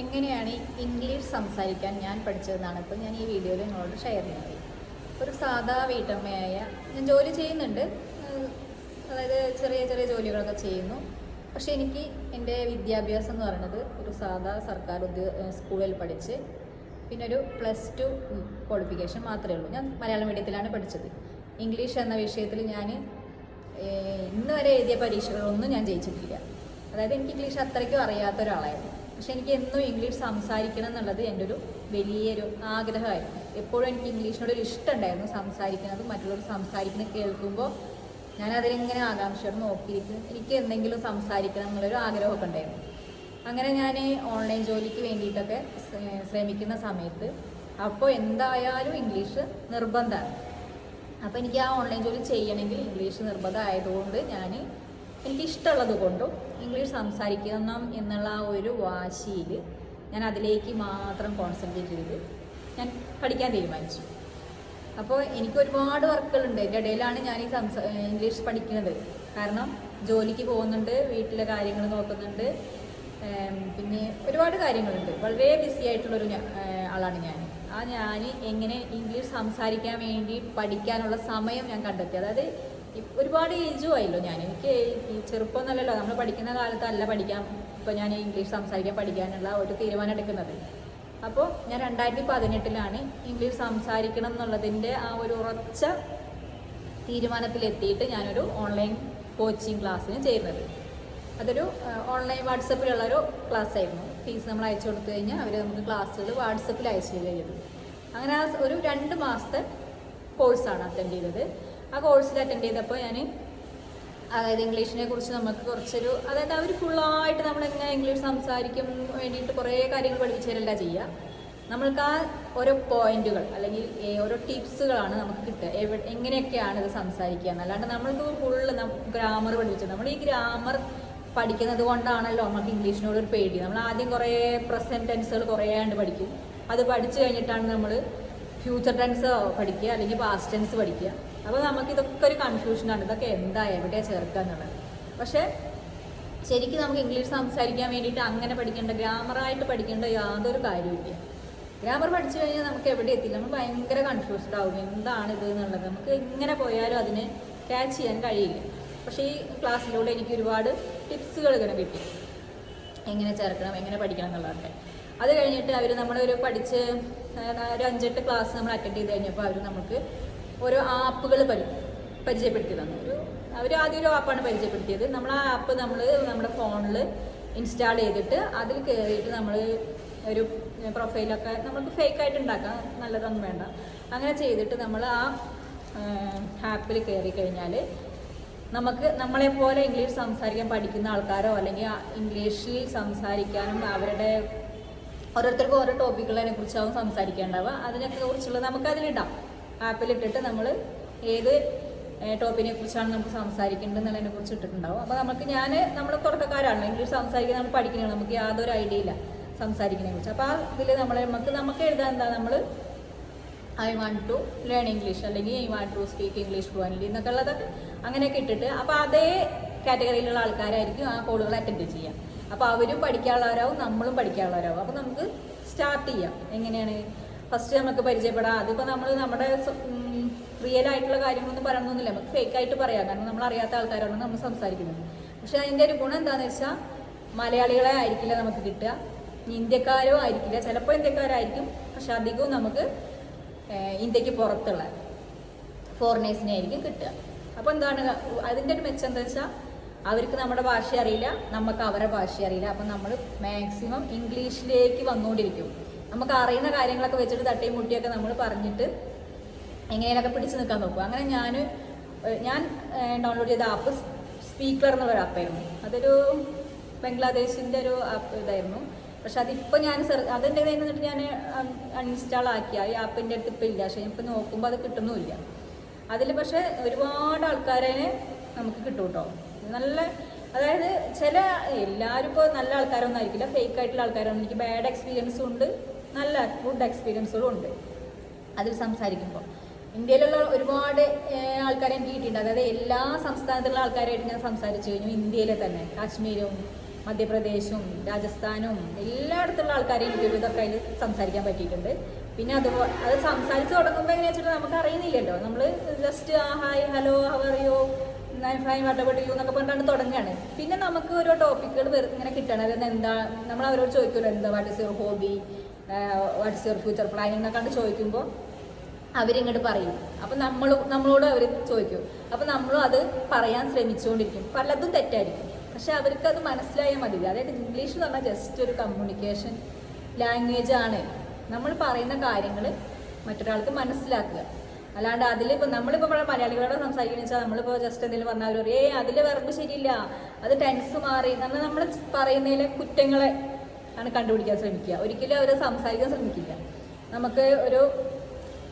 എങ്ങനെയാണ് ഇംഗ്ലീഷ് സംസാരിക്കാൻ ഞാൻ പഠിച്ചതെന്നാണ് ഇപ്പോൾ ഞാൻ ഈ വീഡിയോയിൽ നിങ്ങളോട് ഷെയർ ചെയ്യുന്നത്. ഒരു സാധാ വീട്ടമ്മയായ ഞാൻ ജോലി ചെയ്യുന്നുണ്ട്, അതായത് ചെറിയ ചെറിയ ജോലികളൊക്കെ ചെയ്യുന്നു. പക്ഷേ എനിക്ക് എൻ്റെ വിദ്യാഭ്യാസം എന്ന് പറയുന്നത് ഒരു സാധാ സർക്കാർ സ്കൂളിൽ പഠിച്ച് പിന്നെ ഒരു +2 ക്വാളിഫിക്കേഷൻ മാത്രമേ ഉള്ളൂ. ഞാൻ മലയാളം മീഡിയത്തിലാണ് പഠിച്ചത്. ഇംഗ്ലീഷ് എന്ന വിഷയത്തിൽ ഞാൻ ഇന്ന് വരെ എഴുതിയ പരീക്ഷകളൊന്നും ഞാൻ ജയിച്ചിട്ടില്ല. അതായത് എനിക്ക് ഇംഗ്ലീഷ് അത്രയ്ക്കും അറിയാത്ത ഒരാളായിരുന്നു. പക്ഷെ എനിക്ക് എന്നും ഇംഗ്ലീഷ് സംസാരിക്കണം എന്നുള്ളത് എൻ്റെ ഒരു വലിയൊരു ആഗ്രഹമായിരുന്നു. എപ്പോഴും എനിക്ക് ഇംഗ്ലീഷിനോടൊരു ഇഷ്ടമുണ്ടായിരുന്നു. സംസാരിക്കുന്നതും മറ്റുള്ളവർ സംസാരിക്കുന്നത് കേൾക്കുമ്പോൾ ഞാൻ അതിലിങ്ങനെ ആകാംക്ഷയോടെ നോക്കിയിരിക്കും. എനിക്ക് എന്തെങ്കിലും സംസാരിക്കണം എന്നുള്ളൊരു ആഗ്രഹമൊക്കെ ഉണ്ടായിരുന്നു. അങ്ങനെ ഞാൻ ഓൺലൈൻ ജോലിക്ക് വേണ്ടിയിട്ടൊക്കെ ശ്രമിക്കുന്ന സമയത്ത് അപ്പോൾ എന്തായാലും ഇംഗ്ലീഷ് നിർബന്ധമാണ്. അപ്പോൾ എനിക്ക് ആ ഓൺലൈൻ ജോലി ചെയ്യണമെങ്കിൽ ഇംഗ്ലീഷ് നിർബന്ധമായതുകൊണ്ട് എനിക്കിഷ്ടമുള്ളത് കൊണ്ടും ഇംഗ്ലീഷ് സംസാരിക്കണം എന്നുള്ള ആ ഒരു വാശിയിൽ ഞാൻ അതിലേക്ക് മാത്രം കോൺസെൻട്രേറ്റ് ചെയ്ത് ഞാൻ പഠിക്കാൻ തീരുമാനിച്ചു. അപ്പോൾ എനിക്ക് ഒരുപാട് വർക്കുകളുണ്ട്. എൻ്റെ ഇടയിലാണ് ഞാൻ ഈ ഇംഗ്ലീഷ് പഠിക്കുന്നത്. കാരണം ജോലിക്ക് പോകുന്നുണ്ട്, വീട്ടിലെ കാര്യങ്ങൾ നോക്കുന്നുണ്ട്, പിന്നെ ഒരുപാട് കാര്യങ്ങളുണ്ട്. വളരെ ബിസി ആയിട്ടുള്ളൊരു ആളാണ് ഞാൻ എങ്ങനെ ഇംഗ്ലീഷ് സംസാരിക്കാൻ വേണ്ടി പഠിക്കാനുള്ള സമയം ഞാൻ കണ്ടെത്തി. അതായത് ഒരുപാട് ഏജും ആയല്ലോ എനിക്ക് ഈ ചെറുപ്പമൊന്നുമല്ലല്ലോ, നമ്മൾ പഠിക്കുന്ന കാലത്തല്ല ഇപ്പോൾ ഞാൻ ഇംഗ്ലീഷ് സംസാരിക്കാൻ പഠിക്കാനുള്ള ഒരു തീരുമാനം എടുക്കുന്നത്. അപ്പോൾ ഞാൻ 2018 ഇംഗ്ലീഷ് സംസാരിക്കണം എന്നുള്ളതിൻ്റെ ആ ഒരു ഉറച്ച തീരുമാനത്തിലെത്തിയിട്ട് ഞാനൊരു ഓൺലൈൻ കോച്ചിങ് ക്ലാസ്സിന് ചേരുന്നത്. അതൊരു ഓൺലൈൻ വാട്സപ്പിലുള്ളൊരു ക്ലാസ് ആയിരുന്നു. ഫീസ് നമ്മൾ അയച്ചു കൊടുത്തു കഴിഞ്ഞാൽ അവർ നമുക്ക് ക്ലാസ്സുകൾ വാട്സപ്പിൽ അയച്ചു തരുന്നത്. അങ്ങനെ ഒരു 2 മാസത്തെ കോഴ്സാണ് അറ്റൻഡ് ചെയ്തത്. ആ കോഴ്സിൽ അറ്റൻഡ് ചെയ്തപ്പോൾ അതായത് ഇംഗ്ലീഷിനെ കുറിച്ച് നമുക്ക് അതായത് അവർ ഫുള്ളായിട്ട് നമ്മളെങ്ങനെ ഇംഗ്ലീഷ് സംസാരിക്കും വേണ്ടിയിട്ട് കുറേ കാര്യങ്ങൾ പഠിപ്പിച്ചു തരല്ല ചെയ്യുക. നമ്മൾക്ക് ആ ഓരോ പോയിന്റുകൾ അല്ലെങ്കിൽ ഓരോ ടിപ്സുകളാണ് നമുക്ക് കിട്ടുക. എങ്ങനെയൊക്കെയാണ് ഇത് സംസാരിക്കുക എന്നല്ലാണ്ട് നമ്മൾക്ക് ഫുള്ള് ഗ്രാമർ പഠിപ്പിച്ചത്. നമ്മൾ ഈ ഗ്രാമർ പഠിക്കുന്നത് കൊണ്ടാണല്ലോ നമുക്ക് ഇംഗ്ലീഷിനോട് ഒരു പേടി. നമ്മൾ ആദ്യം കുറേ പ്രസൻറ്റ് ടെൻസുകൾ കുറേ പഠിക്കും. അത് പഠിച്ചു കഴിഞ്ഞിട്ടാണ് നമ്മൾ ഫ്യൂച്ചർ ടെൻസ് പഠിക്കുക, അല്ലെങ്കിൽ പാസ്റ്റ് ടെൻസ് പഠിക്കുക. അപ്പോൾ നമുക്കിതൊക്കെ ഒരു കൺഫ്യൂഷനാണ്, ഇതൊക്കെ എവിടെയാണ് ചേർക്കുക എന്നുള്ളത്. പക്ഷേ ശരിക്കും നമുക്ക് ഇംഗ്ലീഷ് സംസാരിക്കാൻ വേണ്ടിയിട്ട് അങ്ങനെ ഗ്രാമറായിട്ട് പഠിക്കേണ്ട യാതൊരു കാര്യമില്ല. ഗ്രാമർ പഠിച്ചു കഴിഞ്ഞാൽ നമുക്ക് എവിടെ എത്തില്ല, നമ്മൾ ഭയങ്കര കൺഫ്യൂസ്ഡ് ആവും. എന്താണിത് എന്നുള്ളത് നമുക്ക് എങ്ങനെ പോയാലും അതിനെ ക്യാച്ച് ചെയ്യാൻ കഴിയില്ല. പക്ഷേ ഈ ക്ലാസ്സിലൂടെ എനിക്ക് ഒരുപാട് ടിപ്സുകൾ ഇങ്ങനെ കിട്ടി, എങ്ങനെ ചേർക്കണം, എങ്ങനെ പഠിക്കണം എന്നുള്ളതൊക്കെ. അത് കഴിഞ്ഞിട്ട് അവർ നമ്മളൊരു പഠിച്ച് ഒരു 5-8 ക്ലാസ് നമ്മൾ അറ്റൻഡ് ചെയ്ത് കഴിഞ്ഞപ്പോൾ അവർ നമുക്ക് ഓരോ ആപ്പുകൾ പരിചയപ്പെടുത്തി തന്നു. അവർ ആദ്യം ഒരു ആപ്പാണ് പരിചയപ്പെടുത്തിയത്. നമ്മൾ ആ ആപ്പ് നമ്മുടെ ഫോണിൽ ഇൻസ്റ്റാൾ ചെയ്തിട്ട് അതിൽ കയറിയിട്ട് നമ്മൾ ഒരു പ്രൊഫൈലൊക്കെ നമുക്ക് ഫേക്കായിട്ട് ഉണ്ടാക്കാം, നല്ലതൊന്നും വേണ്ട. അങ്ങനെ ചെയ്തിട്ട് നമ്മൾ ആ ആപ്പിൽ കയറി കഴിഞ്ഞാൽ നമ്മളെപ്പോലെ ഇംഗ്ലീഷ് സംസാരിക്കാൻ പഠിക്കുന്ന ആൾക്കാരോ അല്ലെങ്കിൽ ഇംഗ്ലീഷിൽ സംസാരിക്കാനും ഓരോരുത്തർക്കും ഓരോ ടോപ്പിക്കുകളതിനെ കുറിച്ചാവും സംസാരിക്കേണ്ടാവുക. അതിനൊക്കെ കുറിച്ചുള്ള നമുക്കതിലിടാം. ആപ്പിലിട്ടിട്ട് നമ്മൾ ഏത് ടോപ്പിനെ കുറിച്ചാണ് നമുക്ക് സംസാരിക്കേണ്ടത് എന്നുള്ളതിനെ കുറിച്ച് ഇട്ടിട്ടുണ്ടാവും. അപ്പോൾ നമ്മൾ തുടക്കക്കാരാണല്ലോ, ഇംഗ്ലീഷ് സംസാരിക്കാൻ നമ്മൾ പഠിക്കണേ, നമുക്ക് യാതൊരു ഐഡിയ ഇല്ല സംസാരിക്കുന്നതിനെ കുറിച്ച്. അപ്പോൾ ആ ഇതിൽ നമുക്ക് എഴുതാൻ നമ്മൾ I want to learn English, അല്ലെങ്കിൽ I want to speak English fluently എന്നൊക്കെ ഉള്ളതൊക്കെ അങ്ങനെയൊക്കെ ഇട്ടിട്ട്, അപ്പോൾ അതേ കാറ്റഗറിയിലുള്ള ആൾക്കാരായിരിക്കും ആ കോളുകൾ അറ്റൻഡ് ചെയ്യാം. അപ്പോൾ അവരും പഠിക്കാനുള്ളവരാവും, നമ്മളും പഠിക്കാനുള്ളവരാവും. അപ്പോൾ നമുക്ക് സ്റ്റാർട്ട് ചെയ്യാം. എങ്ങനെയാണ് ഫസ്റ്റ് നമുക്ക് പരിചയപ്പെടാം. അതിപ്പോൾ നമ്മുടെ റിയൽ ആയിട്ടുള്ള കാര്യങ്ങളൊന്നും പറയണമെന്നില്ല, നമുക്ക് ഫേക്കായിട്ട് പറയാം. കാരണം നമ്മൾ അറിയാത്ത ആൾക്കാരാണ് നമ്മൾ സംസാരിക്കുന്നത്. പക്ഷെ അതിൻ്റെ ഒരു ഗുണം എന്താണെന്ന് വെച്ചാൽ മലയാളികളെ ആയിരിക്കില്ല നമുക്ക് കിട്ടുക, ഇന്ത്യക്കാരോ ആയിരിക്കില്ല, ചിലപ്പോൾ ഇന്ത്യക്കാരായിരിക്കും, പക്ഷെ അധികവും നമുക്ക് ഇന്ത്യക്ക് പുറത്തുള്ള ഫോറിനേഴ്സിനെ ആയിരിക്കും കിട്ടുക. അപ്പോൾ എന്താണ് അതിൻ്റെ ഒരു മെച്ചം എന്താ വെച്ചാൽ അവർക്ക് നമ്മുടെ ഭാഷ അറിയില്ല, നമുക്ക് അവരുടെ ഭാഷ അറിയില്ല. അപ്പം നമ്മൾ മാക്സിമം ഇംഗ്ലീഷിലേക്ക് വന്നുകൊണ്ടിരിക്കും. നമുക്ക് അറിയുന്ന കാര്യങ്ങളൊക്കെ വെച്ചിട്ട് തട്ടിയും മുട്ടിയൊക്കെ നമ്മൾ പറഞ്ഞിട്ട് എങ്ങനെയൊക്കെ പിടിച്ച് നിൽക്കാൻ നോക്കും. അങ്ങനെ ഞാൻ ഡൗൺലോഡ് ചെയ്ത ആപ്പ് സ്പീക്കർ എന്നുള്ളൊരു ആപ്പായിരുന്നു. അതൊരു ബംഗ്ലാദേശിൻ്റെ ഒരു ആപ്പ് ഇതായിരുന്നു. പക്ഷെ അതിപ്പോൾ അതിൻ്റെ നിന്നിട്ട് ഞാൻ അൺഇൻസ്റ്റാൾ ആക്കിയ ഈ ആപ്പിൻ്റെ അടുത്ത് ഇപ്പോൾ ഇല്ല. പക്ഷേ ഇപ്പോൾ നോക്കുമ്പോൾ അത് കിട്ടുന്നുമില്ല അതിൽ. പക്ഷേ ഒരുപാട് ആൾക്കാരെ നമുക്ക് കിട്ടും കേട്ടോ. അതായത് എല്ലാവരും ഇപ്പോൾ നല്ല ആൾക്കാരൊന്നും ആയിരിക്കില്ല, ഫേക്ക് ആയിട്ടുള്ള ആൾക്കാരൊന്നും. എനിക്ക് ബാഡ് എക്സ്പീരിയൻസും ഉണ്ട്, നല്ല ഗുഡ് എക്സ്പീരിയൻസുകളും ഉണ്ട് അതിൽ സംസാരിക്കുമ്പോൾ. ഇന്ത്യയിലുള്ള ഒരുപാട് ആൾക്കാരെ എനിക്ക് കിട്ടിയിട്ടുണ്ട്. അതായത് എല്ലാ സംസ്ഥാനത്തുള്ള ആൾക്കാരായിട്ട് ഞാൻ സംസാരിച്ചു കഴിഞ്ഞു. ഇന്ത്യയിലെ തന്നെ കാശ്മീരും മധ്യപ്രദേശും രാജസ്ഥാനും എല്ലായിടത്തുള്ള ആൾക്കാരെ എനിക്ക് ഒരുവിധമൊക്കെ അതിൽ സംസാരിക്കാൻ പറ്റിയിട്ടുണ്ട്. പിന്നെ അത് സംസാരിച്ച് തുടങ്ങുമ്പോൾ എങ്ങനെയാ വെച്ചിട്ട് നമുക്ക് അറിയുന്നില്ലല്ലോ, നമ്മൾ just hi hello how are you fine what about you എന്നൊക്കെ പറഞ്ഞിട്ടാണ് തുടങ്ങുകയാണ്. പിന്നെ നമുക്ക് ഓരോ ടോപ്പിക്കുകൾ ഇങ്ങനെ കിട്ടണം. അതായത് എന്താ നമ്മൾ അവരോട് ചോദിക്കുമല്ലോ, എന്താ what is your hobby, what is your future planning എന്നൊക്കെ കണ്ട് ചോദിക്കുമ്പോൾ അവരിങ്ങോട്ട് പറയും. അപ്പം നമ്മളോട് അവർ ചോദിക്കും. അപ്പം നമ്മളും അത് പറയാൻ ശ്രമിച്ചുകൊണ്ടിരിക്കും. പലതും തെറ്റായിരിക്കും, പക്ഷെ അവർക്ക് അത് മനസ്സിലായാൽ മതി. അതായത് ഇംഗ്ലീഷ് എന്ന് പറഞ്ഞാൽ ജസ്റ്റ് ഒരു കമ്മ്യൂണിക്കേഷൻ ലാംഗ്വേജ് ആണ്. നമ്മൾ പറയുന്ന കാര്യങ്ങൾ മറ്റൊരാൾക്ക് മനസ്സിലാക്കുക. അല്ലാണ്ട് അതിലിപ്പോൾ നമ്മളിപ്പോൾ മലയാളികളോട് സംസാരിക്കുകയെന്ന് വെച്ചാൽ നമ്മളിപ്പോൾ ജസ്റ്റ് എന്തെങ്കിലും പറഞ്ഞാൽ അവർ അതിൽ വെർബ് ശരിയില്ല, അത് ടെൻസ് മാറി, എന്നാൽ നമ്മൾ പറയുന്നതിലെ കുറ്റങ്ങളെ ആണ് കണ്ടുപിടിക്കാൻ ശ്രമിക്കുക. ഒരിക്കലും അവർ സംസാരിക്കാൻ ശ്രമിക്കില്ല, നമുക്ക് ഒരു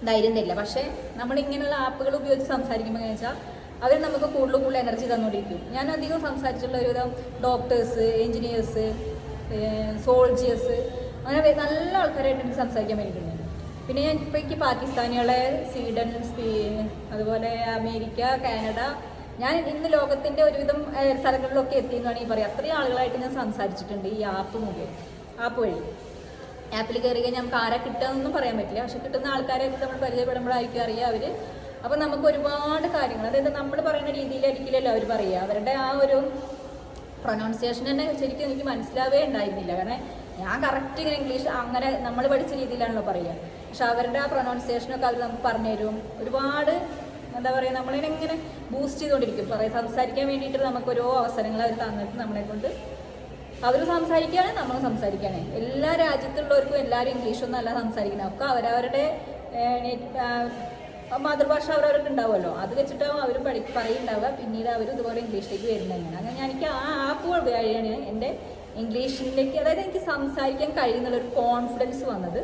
ധൈര്യം തരില്ല. പക്ഷേ നമ്മളിങ്ങനെയുള്ള ആപ്പുകൾ ഉപയോഗിച്ച് സംസാരിക്കുമ്പോൾ എങ്ങനെയാ വെച്ചാൽ അവർ നമുക്ക് കൂടുതൽ എനർജി തന്നുകൊണ്ടിരിക്കും. ഞാൻ അധികം സംസാരിച്ചിട്ടുള്ള ഒരുവിധം ഡോക്ടേഴ്സ്, എൻജിനീയേഴ്സ്, സോൾജിയേഴ്സ്, അങ്ങനെ നല്ല ആൾക്കാരായിട്ട് എനിക്ക് സംസാരിക്കാൻ വേണ്ടിയിട്ടുണ്ട്. പിന്നെ ഞാൻ ഇപ്പോൾ എനിക്ക് പാകിസ്ഥാനികളെ, സ്വീഡൻ, അതുപോലെ അമേരിക്ക, കാനഡ, ഞാൻ ഇന്ന് ലോകത്തിൻ്റെ ഒരുവിധം സ്ഥലങ്ങളിലൊക്കെ എത്തിയെന്ന് വേണമെങ്കിൽ പറയാം. അത്രയും ആളുകളായിട്ട് ഞാൻ സംസാരിച്ചിട്ടുണ്ട് ഈ ആപ്പ് വഴി. ആപ്പിൽ കയറി കഴിഞ്ഞാൽ നമുക്ക് ആരെ കിട്ടുകയെന്നൊന്നും പറയാൻ പറ്റില്ല, പക്ഷെ കിട്ടുന്ന ആൾക്കാരെ നമ്മൾ പരിചയപ്പെടുമ്പോഴായിരിക്കും അറിയുക അവർ. അപ്പം നമുക്ക് ഒരുപാട് കാര്യങ്ങൾ, അതായത് നമ്മൾ പറയുന്ന രീതിയിലായിരിക്കില്ലല്ലോ അവർ പറയുക. അവരുടെ ആ ഒരു പ്രൊനൗൺസിയേഷൻ തന്നെ ശരിക്കും എനിക്ക് മനസ്സിലാവേ ഉണ്ടായിരുന്നില്ല. കാരണം ഞാൻ കറക്റ്റ് ഇങ്ങനെ ഇംഗ്ലീഷ് അങ്ങനെ നമ്മൾ പഠിച്ച രീതിയിലാണല്ലോ പറയുക, പക്ഷെ അവരുടെ ആ പ്രൊനൗൺസിയേഷനൊക്കെ അവർ നമുക്ക് പറഞ്ഞു തരും. ഒരുപാട് എന്താ പറയുക, നമ്മളിങ്ങനെ ബൂസ്റ്റ് ചെയ്തുകൊണ്ടിരിക്കും. സംസാരിക്കാൻ വേണ്ടിയിട്ട് നമുക്ക് ഓരോ അവസരങ്ങൾ അവർ തന്നിട്ട് നമ്മളെ കൊണ്ട് അവർ സംസാരിക്കുകയാണ്, നമ്മൾ സംസാരിക്കുകയാണ്. എല്ലാ രാജ്യത്തുള്ളവർക്കും എല്ലാവരും ഇംഗ്ലീഷൊന്നും അല്ല സംസാരിക്കുന്നത്, ഒക്കെ അവരവരുടെ മാതൃഭാഷ അവരവർക്ക് ഉണ്ടാവുമല്ലോ, അത് വെച്ചിട്ടാവും അവർ പറയുണ്ടാവുക. പിന്നീട് അവർ ഇതുപോലെ ഇംഗ്ലീഷിലേക്ക് വരുന്നതന്നെയാണ്. അങ്ങനെ എനിക്ക് ആ ആപ്പ് വഴിയാണ് എൻ്റെ ഇംഗ്ലീഷിലേക്ക്, അതായത് എനിക്ക് സംസാരിക്കാൻ കഴിയുന്നുള്ളൊരു കോൺഫിഡൻസ് വന്നത്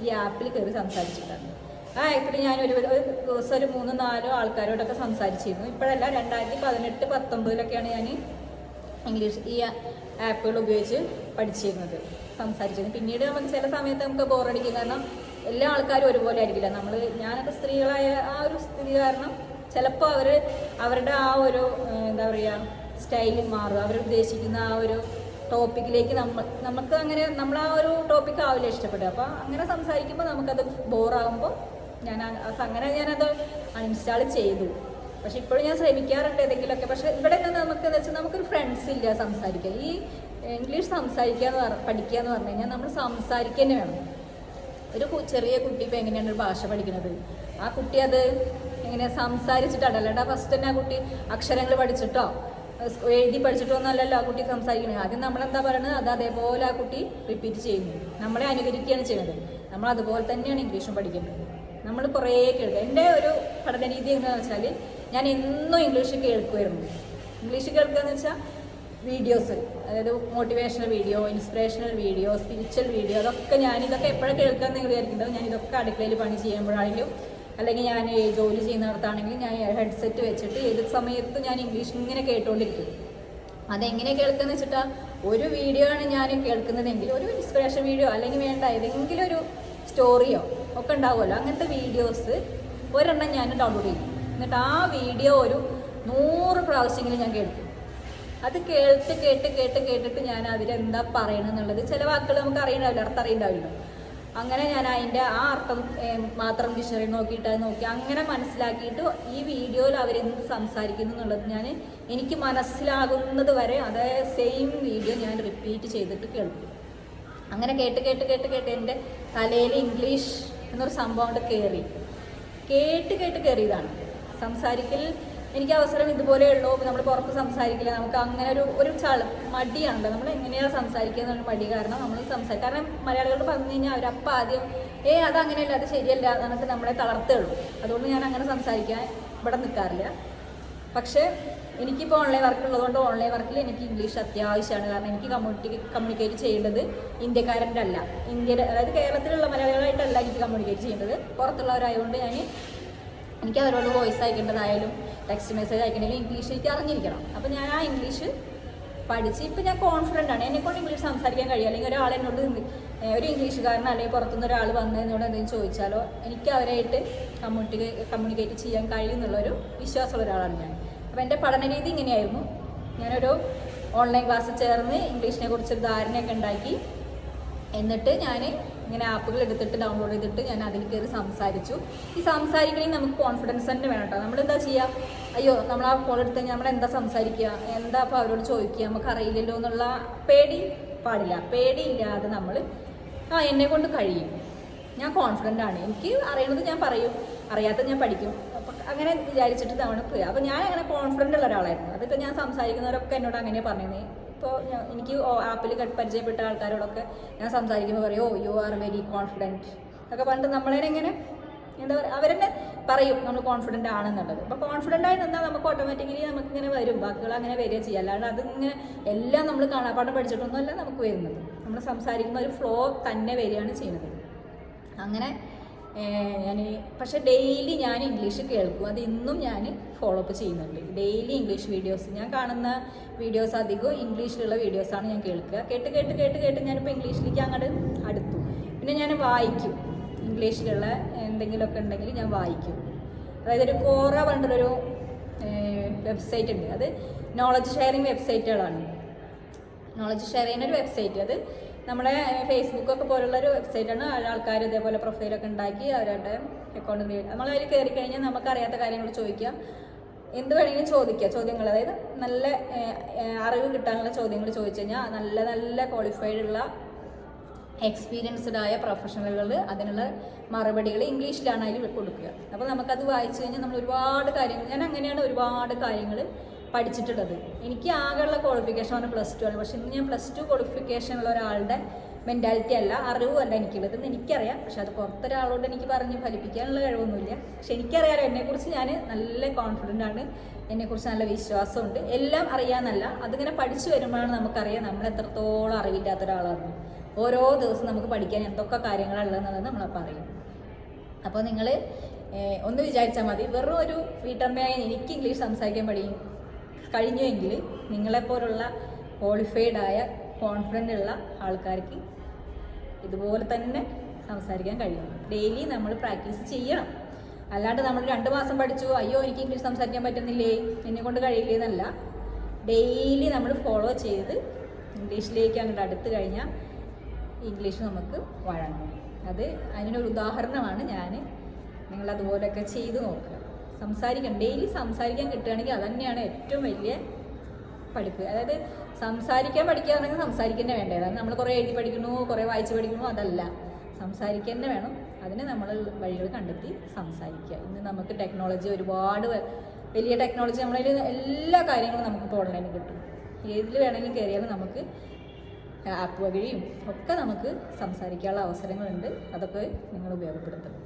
ഈ ആപ്പിൽ കയറി സംസാരിച്ചിട്ടാണ്. ആ ആപ്പിൽ ഞാൻ ഒരു ദിവസം ഒരു 3-4 ആൾക്കാരോടൊക്കെ സംസാരിച്ചിരുന്നു. ഇപ്പോഴല്ല, 2018-19 ഞാൻ ഇംഗ്ലീഷ് ഈ ആപ്പുകൾ ഉപയോഗിച്ച് പഠിച്ചിരുന്നത്, സംസാരിച്ചിരുന്നു. പിന്നീട് നമുക്ക് ചില സമയത്ത് നമുക്ക് ബോറടിക്കും, കാരണം എല്ലാ ആൾക്കാരും ഒരുപോലെ ആയിരിക്കില്ല. ഞാനൊക്കെ സ്ത്രീകളായ ആ ഒരു സ്ഥിതി കാരണം ചിലപ്പോൾ അവരുടെ ആ ഒരു എന്താ പറയുക സ്റ്റൈലിൽ മാറുക, അവർ ഉദ്ദേശിക്കുന്ന ആ ഒരു ടോപ്പിക്കിലേക്ക് നമുക്ക് അങ്ങനെ നമ്മൾ ആ ഒരു ടോപ്പിക്ക് ആവില്ല ഇഷ്ടപ്പെടുക. അപ്പോൾ അങ്ങനെ സംസാരിക്കുമ്പോൾ നമുക്കത് ബോറാകുമ്പോൾ ഞാനത് അൺഇൻസ്റ്റാൾ ചെയ്തു. പക്ഷെ ഇപ്പോഴും ഞാൻ ശ്രമിക്കാറുണ്ട് ഏതെങ്കിലുമൊക്കെ. പക്ഷെ ഇവിടെ നിന്ന് നമുക്ക് എന്താ വെച്ചാൽ നമുക്കൊരു ഫ്രണ്ട്സ് ഇല്ല സംസാരിക്കാൻ. ഈ ഇംഗ്ലീഷ് പഠിക്കുക എന്ന് പറഞ്ഞു കഴിഞ്ഞാൽ നമ്മൾ സംസാരിക്കുക തന്നെ വേണം. ഒരു ചെറിയ കുട്ടി ഇപ്പോൾ എങ്ങനെയാണ് ഒരു ഭാഷ പഠിക്കുന്നത്, ആ കുട്ടി അത് എങ്ങനെ സംസാരിച്ചിട്ടാണ്, അല്ലാണ്ട് ഫസ്റ്റ് തന്നെ ആ കുട്ടി അക്ഷരങ്ങൾ പഠിച്ചിട്ടോ എഴുതി പഠിച്ചിട്ടോ ഒന്നല്ലല്ലോ ആ കുട്ടി സംസാരിക്കുന്നത്. ആദ്യം നമ്മളെന്താ പറയുന്നത് അത് അതേപോലെ ആ കുട്ടി റിപ്പീറ്റ് ചെയ്യുന്നു, നമ്മളെ അനുകരിക്കുകയാണ് ചെയ്യുന്നത്. നമ്മൾ അതുപോലെ തന്നെയാണ് ഇംഗ്ലീഷും പഠിക്കേണ്ടത്. നമ്മൾ കുറേ കേൾക്കുക. എൻ്റെ ഒരു പഠന രീതി എന്താണെന്ന് വെച്ചാൽ ഞാൻ എന്നും ഇംഗ്ലീഷ് കേൾക്കുമായിരുന്നു. ഇംഗ്ലീഷ് കേൾക്കുക എന്ന് വെച്ചാൽ വീഡിയോസ്, അതായത് motivational video, inspirational video, spiritual video, ഇതൊക്കെ എപ്പോഴും കേൾക്കാമെന്ന് നിങ്ങൾ വിചാരിക്കുന്നത്. ഞാനിതൊക്കെ അടുക്കളയിൽ പണി ചെയ്യുമ്പോഴാണെങ്കിലും അല്ലെങ്കിൽ ഞാൻ ജോലി ചെയ്യുന്നിടത്താണെങ്കിലും ഞാൻ ഹെഡ്സെറ്റ് വെച്ചിട്ട് ഏത് സമയത്ത് ഞാൻ ഇംഗ്ലീഷ് ഇങ്ങനെ കേട്ടുകൊണ്ടിരിക്കും. അതെങ്ങനെ കേൾക്കുകയെന്ന് വെച്ചിട്ടാൽ ഒരു വീഡിയോ ആണ് ഞാൻ കേൾക്കുന്നതെങ്കിൽ ഒരു ഇൻസ്പിറേഷൻ വീഡിയോ അല്ലെങ്കിൽ വേണ്ട ഏതെങ്കിലും ഒരു സ്റ്റോറിയോ ഒക്കെ ഉണ്ടാവുമല്ലോ, അങ്ങനത്തെ വീഡിയോസ് ഒരെണ്ണം ഞാൻ ഡൗൺലോഡ് ചെയ്യും. എന്നിട്ട് ആ വീഡിയോ ഒരു 100 പ്രാവശ്യമെങ്കിലും ഞാൻ കേൾക്കും. അത് കേട്ടിട്ട് ഞാൻ അതിലെന്താ പറയണമെന്നുള്ളത് ചില വാക്കുകൾ നമുക്ക് അറിയണ്ടാവില്ല, അർത്ഥം അറിയണ്ടാവില്ലോ. അങ്ങനെ ഞാൻ അതിൻ്റെ ആ അർത്ഥം മാത്രം ഡിക്ഷണറി നോക്കി അങ്ങനെ മനസ്സിലാക്കിയിട്ട് ഈ വീഡിയോയിൽ അവരെന്ത് സംസാരിക്കുന്നു എന്നുള്ളത് എനിക്ക് മനസ്സിലാകുന്നത് വരെ അതേ സെയിം വീഡിയോ ഞാൻ റിപ്പീറ്റ് ചെയ്തിട്ട് കേൾക്കും. അങ്ങനെ കേട്ട് എൻ്റെ തലയിൽ ഇംഗ്ലീഷ് എന്നൊരു സംഭവം കൊണ്ട് കയറിയതാണ്. സംസാരിക്കൽ എനിക്ക് അവസരം ഇതുപോലെയുള്ളൂ. നമ്മൾ പുറത്ത് സംസാരിക്കില്ല, നമുക്ക് അങ്ങനെ ഒരു മടിയാണല്ലോ. നമ്മൾ എങ്ങനെയാണ് സംസാരിക്കുക എന്നുള്ള മടി കാരണം നമ്മൾ കാരണം മലയാളികളോട് പറഞ്ഞു കഴിഞ്ഞാൽ അവരപ്പം ആദ്യം അതങ്ങനെയല്ല, അത് ശരിയല്ല എന്നിട്ട് നമ്മളെ തളർത്തുള്ളൂ. അതുകൊണ്ട് ഞാൻ അങ്ങനെ സംസാരിക്കാൻ ഇവിടെ നിൽക്കാറില്ല. പക്ഷേ എനിക്കിപ്പോൾ ഓൺലൈൻ വർക്ക് ഉള്ളതുകൊണ്ട് ഓൺലൈൻ വർക്കിൽ എനിക്ക് ഇംഗ്ലീഷ് അത്യാവശ്യമാണ്. കാരണം എനിക്ക് കമ്മ്യൂണിക്കേറ്റ് ചെയ്യേണ്ടത് ഇന്ത്യക്കാരൻ്റെ അല്ല, അതായത് കേരളത്തിലുള്ള മലയാളികളായിട്ടല്ല എനിക്ക് കമ്മ്യൂണിക്കേറ്റ് ചെയ്യേണ്ടത്, പുറത്തുള്ളവരായതുകൊണ്ട് എനിക്ക് അവരോട് വോയിസ് അയക്കേണ്ടതായാലും ടെക്സ്റ്റ് മെസ്സേജ് അയക്കണമെങ്കിലും ഇംഗ്ലീഷ് എനിക്ക് അറിഞ്ഞിരിക്കണം. അപ്പോൾ ഞാൻ ആ ഇംഗ്ലീഷ് പഠിച്ച് ഇപ്പം ഞാൻ കോൺഫിഡൻ്റ് ആണ്, എന്നെക്കൊണ്ട് ഇംഗ്ലീഷ് സംസാരിക്കാൻ കഴിയും. അല്ലെങ്കിൽ ഒരാൾ എന്നോട് ഒരു ഇംഗ്ലീഷുകാരൻ അല്ലെങ്കിൽ പുറത്തുനിന്ന് ഒരാൾ വന്നതിനോട് എന്തെങ്കിലും ചോദിച്ചാലോ എനിക്ക് അവരായിട്ട് കമ്മ്യൂണിക്കേറ്റ് ചെയ്യാൻ കഴിയുമെന്നുള്ളൊരു വിശ്വാസമുള്ള ഒരാളാണ് ഞാൻ. അപ്പോൾ എൻ്റെ പഠന രീതി ഇങ്ങനെയായിരുന്നു. ഞാനൊരു ഓൺലൈൻ ക്ലാസ് ചേർന്ന് ഇംഗ്ലീഷിനെ കുറിച്ചൊരു ധാരണയൊക്കെ ഉണ്ടാക്കി. എന്നിട്ട് ഞാൻ ഇങ്ങനെ ആപ്പുകൾ എടുത്തിട്ട് ഡൗൺലോഡ് ചെയ്തിട്ട് ഞാൻ അതിൽ കയറി സംസാരിച്ചു. ഈ സംസാരിക്കണമെങ്കിൽ നമുക്ക് കോൺഫിഡൻസ് തന്നെ വേണം കേട്ടോ. നമ്മളെന്താ ചെയ്യുക, അയ്യോ നമ്മൾ ആ കോൾ എടുത്ത് കഴിഞ്ഞാൽ നമ്മളെന്താ സംസാരിക്കുക, എന്താ അപ്പോൾ അവരോട് ചോദിക്കുക, നമുക്ക് അറിയില്ലല്ലോ എന്നുള്ള പേടി പാടില്ല. പേടിയില്ലാതെ നമ്മൾ എന്നെ കൊണ്ട് കഴിയും, ഞാൻ കോൺഫിഡൻ്റ് ആണ്, എനിക്ക് അറിയണത് ഞാൻ പറയും, അറിയാത്തത് ഞാൻ പഠിക്കും, അപ്പം അങ്ങനെ വിചാരിച്ചിട്ട് തവണ പോയി. അപ്പോൾ ഞാൻ അങ്ങനെ കോൺഫിഡൻ്റ് ഉള്ള ഒരാളായിരുന്നു. അതിപ്പോൾ ഞാൻ സംസാരിക്കുന്നവരൊക്കെ എന്നോട് അങ്ങനെ പറഞ്ഞത്. ഇപ്പോൾ എനിക്ക് ആപ്പിൽ പരിചയപ്പെട്ട ആൾക്കാരോടൊക്കെ ഞാൻ സംസാരിക്കുമ്പോൾ പറയും, ഓ യു ആർ വെരി കോൺഫിഡൻറ്റ് ഒക്കെ പറഞ്ഞിട്ട് നമ്മളെ ഇങ്ങനെ എന്താ പറയുക, അവരെന്നെ പറയും നമ്മൾ കോൺഫിഡൻ്റ് ആണെന്നുള്ളത്. അപ്പോൾ കോൺഫിഡൻ്റ് ആയി നിന്നാൽ നമുക്ക് ഓട്ടോമാറ്റിക്കലി നമുക്കിങ്ങനെ വരും, വാക്കുകൾ അങ്ങനെ വരിക ചെയ്യുക. അല്ലാണ്ട് അതിങ്ങനെ എല്ലാം നമ്മൾ കാണാപ്പാഠം പഠിച്ചിട്ടൊന്നുമല്ല നമുക്ക് വരുന്നത്. നമ്മൾ സംസാരിക്കുന്ന ഒരു ഫ്ലോ തന്നെ വരികയാണ് ചെയ്യുന്നത്. അങ്ങനെ ഞാൻ പക്ഷേ ഡെയിലി ഞാൻ ഇംഗ്ലീഷ് കേൾക്കും. അത് ഇന്നും ഞാൻ ഫോളോ അപ്പ് ചെയ്യുന്നുണ്ട്. ഡെയിലി ഇംഗ്ലീഷ് വീഡിയോസ്, ഞാൻ കാണുന്ന വീഡിയോസ് അധികവും ഇംഗ്ലീഷിലുള്ള വീഡിയോസാണ് ഞാൻ കേൾക്കുക. കേട്ട് ഞാനിപ്പോൾ ഇംഗ്ലീഷിലേക്ക് അങ്ങോട്ട് അടുത്തു. പിന്നെ ഞാൻ വായിക്കും, ഇംഗ്ലീഷിലുള്ള എന്തെങ്കിലുമൊക്കെ ഉണ്ടെങ്കിൽ ഞാൻ വായിക്കും. അതായത് ഒരു കോറ പറഞ്ഞൊരു വെബ്സൈറ്റ് ഉണ്ട്, അത് നോളജ് ഷെയറിങ് വെബ്സൈറ്റുകളാണ്. നോളജ് ഷെയർ ചെയ്യുന്ന ഒരു വെബ്സൈറ്റ്, അത് നമ്മളെ ഫേസ്ബുക്കൊക്കെ പോലുള്ളൊരു വെബ്സൈറ്റാണ്. ആൾക്കാർ ഇതേപോലെ പ്രൊഫൈലൊക്കെ ഉണ്ടാക്കി അവരുടെ അക്കൗണ്ട് നമ്മളതിൽ കയറി കഴിഞ്ഞാൽ നമുക്കറിയാത്ത കാര്യങ്ങൾ ചോദിക്കാം, എന്ത് വേണമെങ്കിലും ചോദിക്കുക. ചോദ്യങ്ങൾ, അതായത് നല്ല അറിവ് കിട്ടാനുള്ള ചോദ്യങ്ങൾ ചോദിച്ചു കഴിഞ്ഞാൽ നല്ല നല്ല ക്വാളിഫൈഡ് ഉള്ള എക്സ്പീരിയൻസ്ഡ് ആയ പ്രൊഫഷണലുകൾ അതിനുള്ള മറുപടികൾ ഇംഗ്ലീഷിലാണ് അതിൽ കൊടുക്കുക. അപ്പോൾ നമുക്കത് വായിച്ചു കഴിഞ്ഞാൽ നമ്മൾ ഒരുപാട് കാര്യങ്ങൾ, ഞാൻ അങ്ങനെയാണ് ഒരുപാട് കാര്യങ്ങൾ പഠിച്ചിട്ടുള്ളത്. എനിക്ക് ആകെയുള്ള ക്വാളിഫിക്കേഷൻ ആണ് +2 ആണ്. പക്ഷെ ഇന്ന് ഞാൻ +2 ക്വാളിഫിക്കേഷൻ ഉള്ള ഒരാളുടെ മെൻറ്റാലിറ്റി അല്ല, അറിവുമല്ല എനിക്കുള്ളതെന്ന് എനിക്കറിയാം. പക്ഷെ അത് പുറത്തൊരാളോട് എനിക്ക് പറഞ്ഞ് ഫലിപ്പിക്കാനുള്ള കഴിവൊന്നുമില്ല. പക്ഷെ എനിക്കറിയാലോ, എന്നെക്കുറിച്ച് ഞാൻ നല്ല കോൺഫിഡൻ്റ് ആണ്, എന്നെക്കുറിച്ച് നല്ല വിശ്വാസമുണ്ട്. എല്ലാം അറിയാമെന്നല്ല, അതിങ്ങനെ പഠിച്ചു വരുമ്പോഴാണ് നമുക്കറിയാം നമ്മൾ എത്രത്തോളം അറിവില്ലാത്ത ഒരാളാണ്. ഓരോ ദിവസം നമുക്ക് പഠിക്കാൻ എന്തൊക്കെ കാര്യങ്ങളുള്ളതെന്നുള്ളത് നമ്മൾ പറയും. അപ്പോൾ നിങ്ങൾ ഒന്ന് വിചാരിച്ചാൽ മതി, വെറും ഒരു വീട്ടമ്മയായി എനിക്ക് ഇംഗ്ലീഷ് സംസാരിക്കാൻ കഴിഞ്ഞുവെങ്കിൽ നിങ്ങളെപ്പോലുള്ള ക്വാളിഫൈഡായ കോൺഫിഡൻ്റ് ഉള്ള ആൾക്കാർക്ക് ഇതുപോലെ തന്നെ സംസാരിക്കാൻ കഴിയും. ഡെയിലി നമ്മൾ പ്രാക്ടീസ് ചെയ്യണം. അല്ലാണ്ട് നമ്മൾ 2 മാസം പഠിച്ചു, അയ്യോ എനിക്ക് ഇംഗ്ലീഷ് സംസാരിക്കാൻ പറ്റുന്നില്ലേ, എന്നെ കൊണ്ട് കഴിയില്ലേ എന്നല്ല. ഡെയിലി നമ്മൾ ഫോളോ ചെയ്ത് ഇംഗ്ലീഷിലേക്ക് അങ്ങോട്ട് അടുത്ത് കഴിഞ്ഞാൽ ഇംഗ്ലീഷ് നമുക്ക് വഴങ്ങും. അതിനൊരു ഉദാഹരണമാണ് ഞാൻ. നിങ്ങളതുപോലെയൊക്കെ ചെയ്ത് നോക്കുക. സംസാരിക്കണം, ഡെയിലി സംസാരിക്കാൻ കിട്ടുകയാണെങ്കിൽ അതുതന്നെയാണ് ഏറ്റവും വലിയ പഠിപ്പ്. അതായത് സംസാരിക്കാൻ പഠിക്കുകയാണെങ്കിൽ സംസാരിക്കുക വേണ്ടേ, അതായത് നമ്മൾ കുറേ എഴുതി പഠിക്കണു, കുറേ വായിച്ച് പഠിക്കണു, അതല്ല, സംസാരിക്കുക തന്നെ വേണം. അതിന് നമ്മൾ വഴികൾ കണ്ടെത്തി സംസാരിക്കുക. ഇന്ന് നമുക്ക് ടെക്നോളജി ഒരുപാട് വലിയ ടെക്നോളജി, നമ്മളതിൽ എല്ലാ കാര്യങ്ങളും നമുക്കിപ്പോൾ ഓൺലൈനിൽ കിട്ടും. ഏതിൽ വേണമെങ്കിലും കയറിയാലും നമുക്ക് ആപ്പ് വഴിയും ഒക്കെ നമുക്ക് സംസാരിക്കാനുള്ള അവസരങ്ങളുണ്ട്. അതൊക്കെ നിങ്ങൾ ഉപയോഗപ്പെടുത്തണം.